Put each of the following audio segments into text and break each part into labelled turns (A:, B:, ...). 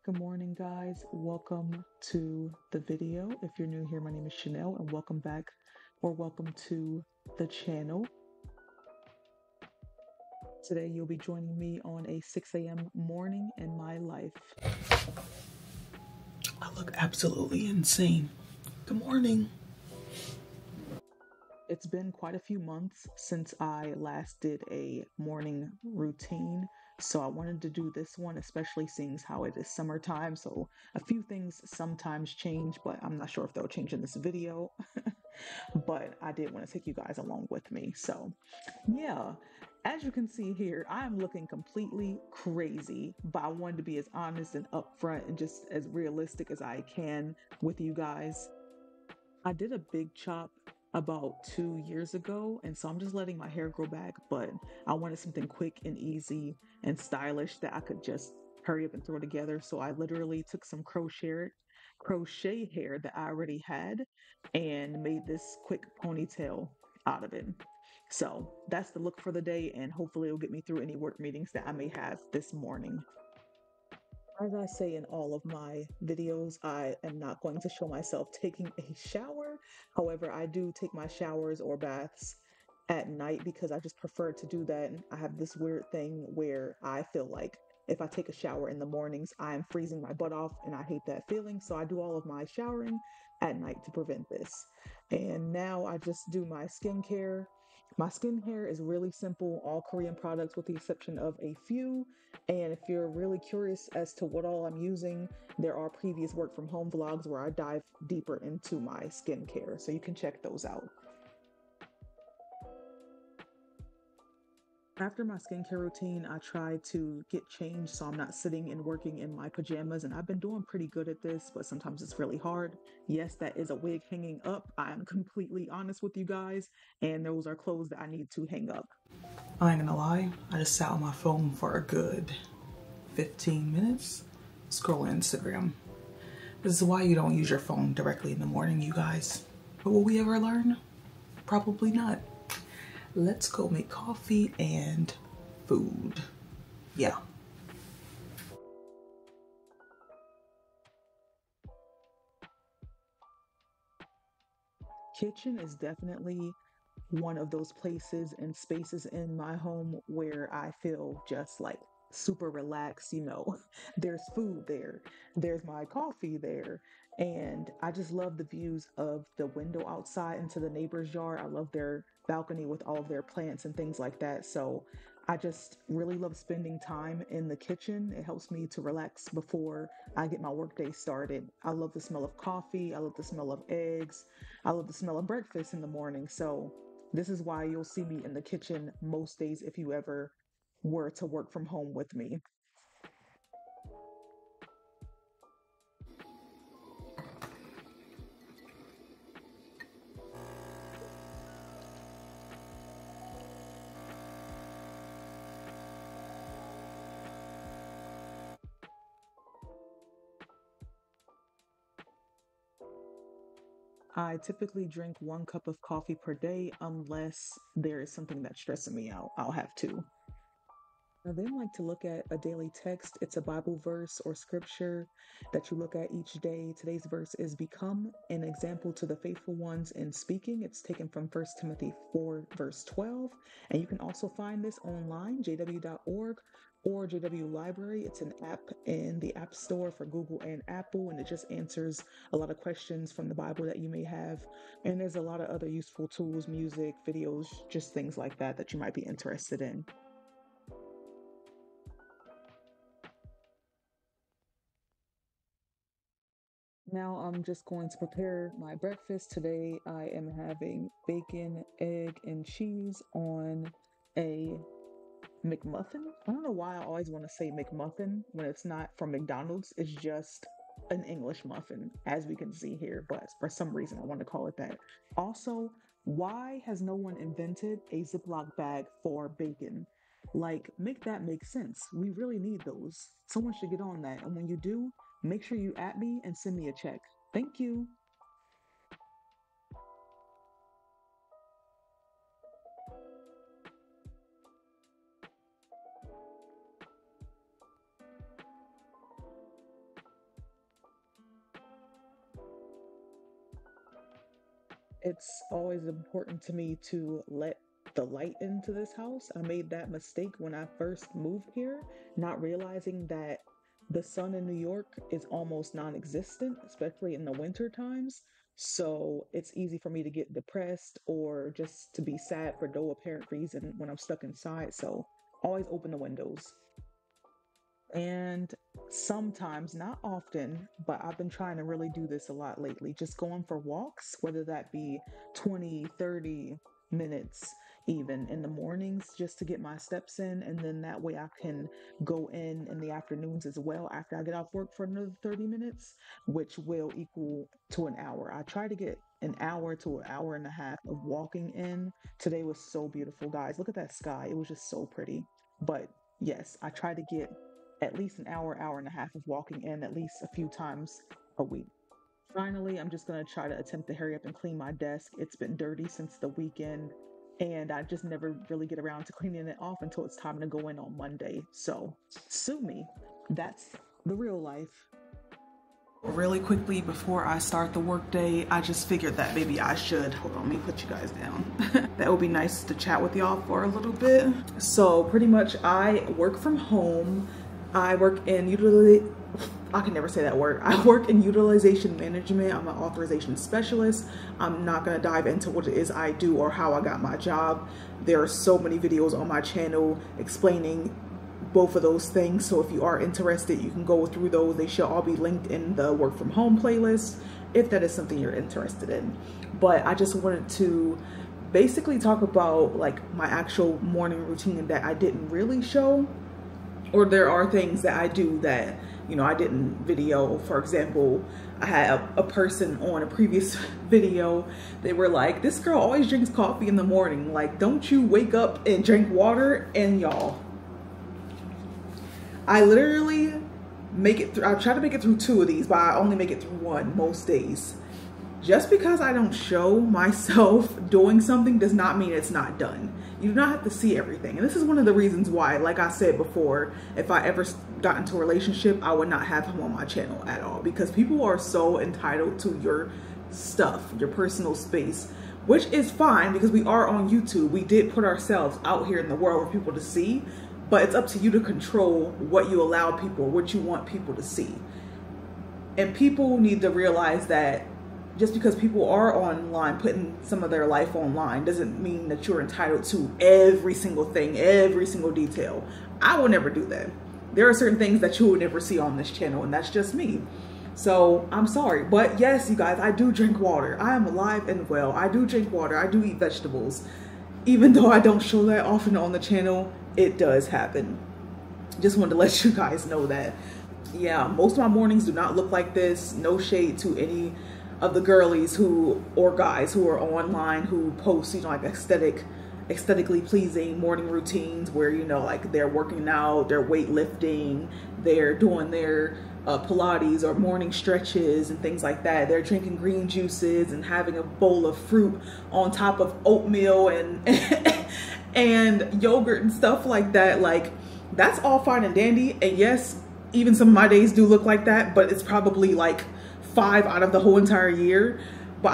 A: Good morning, guys. Welcome to the video. If you're new here, my name is Chanel, and welcome back or welcome to the channel. Today, you'll be joining me on a 6 a.m. morning in my life.
B: I look absolutely insane. Good morning.
A: It's been quite a few months since I last did a morning routine, so I wanted to do this one, especially seeing how it is summertime. So a few things sometimes change, but I'm not sure if they'll change in this video. But I did want to take you guys along with me. So, yeah, as you can see here, I'm looking completely crazy, but I wanted to be as honest and upfront and just as realistic as I can with you guys. I did a big chop about 2 years ago, and so I'm just letting my hair grow back, but I wanted something quick and easy and stylish that I could just hurry up and throw together. So I literally took some crochet hair that I already had and made this quick ponytail out of it. So that's the look for the day, and hopefully it'll get me through any work meetings that I may have this morning. As I say in all of my videos, I am not going to show myself taking a shower. However, I do take my showers or baths at night because I just prefer to do that. I have this weird thing where I feel like if I take a shower in the mornings, I am freezing my butt off and I hate that feeling. So I do all of my showering at night to prevent this. And now I just do my skincare. My skincare is really simple, all Korean products with the exception of a few. And if you're really curious as to what all I'm using, there are previous work from home vlogs where I dive deeper into my skincare. So you can check those out. After my skincare routine, I try to get changed so I'm not sitting and working in my pajamas. And I've been doing pretty good at this, but sometimes it's really hard. Yes, that is a wig hanging up. I'm completely honest with you guys. And those are clothes that I need to hang up.
B: I ain't gonna lie, I just sat on my phone for a good 15 minutes scrolling Instagram. This is why you don't use your phone directly in the morning, you guys. But will we ever learn? Probably not. Let's go make coffee and food. Yeah.
A: Kitchen is definitely one of those places and spaces in my home where I feel just like super relaxed. There's food there, there's my coffee there, and I just love the views of the window outside into the neighbor's yard. I love their balcony with all of their plants and things like that. So I just really love spending time in the kitchen. It helps me to relax before I get my workday started. I love the smell of coffee. I love the smell of eggs. I love the smell of breakfast in the morning. So this is why you'll see me in the kitchen most days if you ever were to work from home with me. I typically drink 1 cup of coffee per day unless there is something that's stressing me out. I'll have two. I then like to look at a daily text. It's a Bible verse or scripture that you look at each day. Today's verse is become an example to the faithful ones in speaking. It's taken from 1 Timothy 4, verse 12. And you can also find this online, jw.org or JW Library. It's an app in the App Store for Google and Apple, and it just answers a lot of questions from the Bible that you may have. And there's a lot of other useful tools, music, videos, just things like that that you might be interested in. Now I'm just going to prepare my breakfast. Today I am having bacon, egg, and cheese on a McMuffin. I don't know why I always want to say McMuffin when it's not from McDonald's. It's just an English muffin, as we can see here, but for some reason I want to call it that. Also, why has no one invented a Ziploc bag for bacon? Like, make that make sense. We really need those. Someone should get on that. And when you do, make sure you at me and send me a check. Thank you. It's always important to me to let the light into this house. I made that mistake when I first moved here, not realizing that the sun in New York is almost non-existent, especially in the winter times. So it's easy for me to get depressed or just to be sad for no apparent reason when I'm stuck inside. So always open the windows. And sometimes, not often, but I've been trying to really do this a lot lately, just going for walks, whether that be 20, 30 minutes even in the mornings just to get my steps in. And then that way I can go in the afternoons as well after I get off work for another 30 minutes, which will equal to an hour. I try to get an hour to an hour and a half of walking in. Today was so beautiful, guys. Look at that sky. It was just so pretty. But yes, I try to get at least an hour, hour and a half of walking in at least a few times a week. Finally, I'm just going to try to attempt to hurry up and clean my desk. It's been dirty since the weekend, and I just never really get around to cleaning it off until it's time to go in on Monday. So, sue me. That's the real life.
B: Really quickly before I start the workday, I just figured that maybe I should, hold on, let me put you guys down. That would be nice to chat with y'all for a little bit. So pretty much I work from home. I work in I can never say that word. I work in utilization management. I'm an authorization specialist. I'm not gonna dive into what it is I do or how I got my job. There are so many videos on my channel explaining both of those things. So if you are interested, you can go through those. They should all be linked in the work from home playlist if that is something you're interested in. But I just wanted to basically talk about like my actual morning routine that I didn't really show, or there are things that I do that, you know, I didn't video. For example, I had a person on a previous video, they were like, this girl always drinks coffee in the morning. Like, don't you wake up and drink water? And y'all, I literally make it through, I try to make it through 2 of these, but I only make it through 1 most days. Just because I don't show myself doing something does not mean it's not done. You do not have to see everything. And this is one of the reasons why, like I said before, if I ever got into a relationship, I would not have him on my channel at all, because people are so entitled to your stuff, your personal space, which is fine because we are on YouTube. We did put ourselves out here in the world for people to see, but it's up to you to control what you allow people, what you want people to see. And people need to realize that just because people are online putting some of their life online doesn't mean that you're entitled to every single thing, every single detail. I will never do that. There are certain things that you will never see on this channel, and that's just me. So I'm sorry, but yes, you guys, I do drink water. I am alive and well. I do drink water. I do eat vegetables. Even though I don't show that often on the channel, it does happen. Just wanted to let you guys know that. Yeah, most of my mornings do not look like this. No shade to any of the girlies who, or guys who are online who post, you know, like aesthetically pleasing morning routines where, you know, like they're working out, they're weightlifting, they're doing their Pilates or morning stretches and things like that. They're drinking green juices and having a bowl of fruit on top of oatmeal and and yogurt and stuff like that. Like, that's all fine and dandy. And yes, even some of my days do look like that, but it's probably like 5 out of the whole entire year. But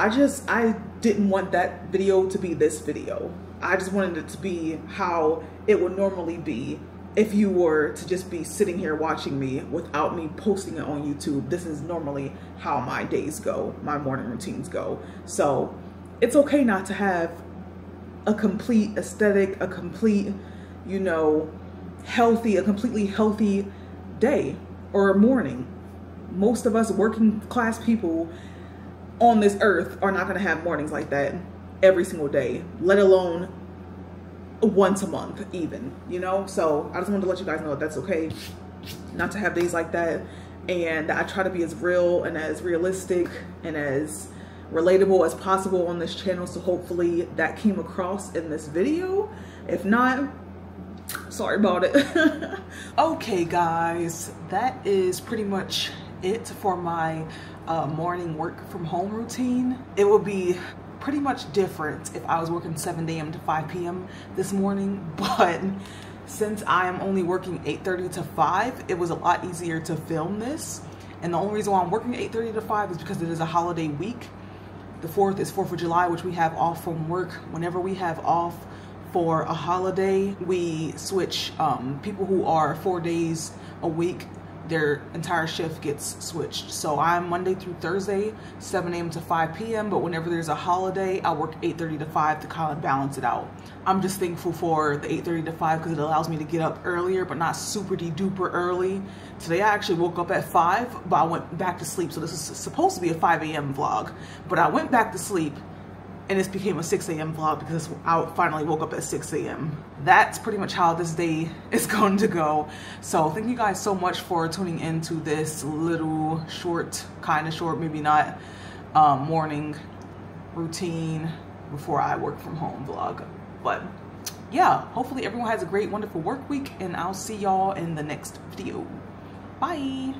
B: I didn't want that video to be this video. I just wanted it to be how it would normally be if you were to just be sitting here watching me without me posting it on YouTube. This is normally how my days go, my morning routines go. So it's okay not to have a complete aesthetic, a complete, you know, healthy, a completely healthy day or morning. Most of us working class people on this earth are not going to have mornings like that every single day, let alone once a month even, you know? So I just wanted to let you guys know that that's okay not to have days like that. And I try to be as real and as realistic and as relatable as possible on this channel. So hopefully that came across in this video. If not, sorry about it. Okay guys, that is pretty much it for my morning work from home routine. It would be pretty much different if I was working 7 a.m. to 5 p.m. this morning, but since I am only working 8:30 to 5, it was a lot easier to film this. And the only reason why I'm working 8:30 to 5 is because it is a holiday week. The 4th is 4th of July, which we have off from work. Whenever we have off for a holiday, we switch. People who are 4 days a week, their entire shift gets switched. So I'm Monday through Thursday, 7 a.m. to 5 p.m. But whenever there's a holiday, I work 8:30 to 5 to kind of balance it out. I'm just thankful for the 8:30 to 5 because it allows me to get up earlier, but not super duper early. Today I actually woke up at 5, but I went back to sleep. So this is supposed to be a 5 a.m. vlog, but I went back to sleep and this became a 6 a.m. vlog because I finally woke up at 6 a.m. That's pretty much how this day is going to go. So thank you guys so much for tuning into this little short, kind of short, maybe not, morning routine before I work from home vlog. But yeah, hopefully everyone has a great, wonderful work week, and I'll see y'all in the next video. Bye.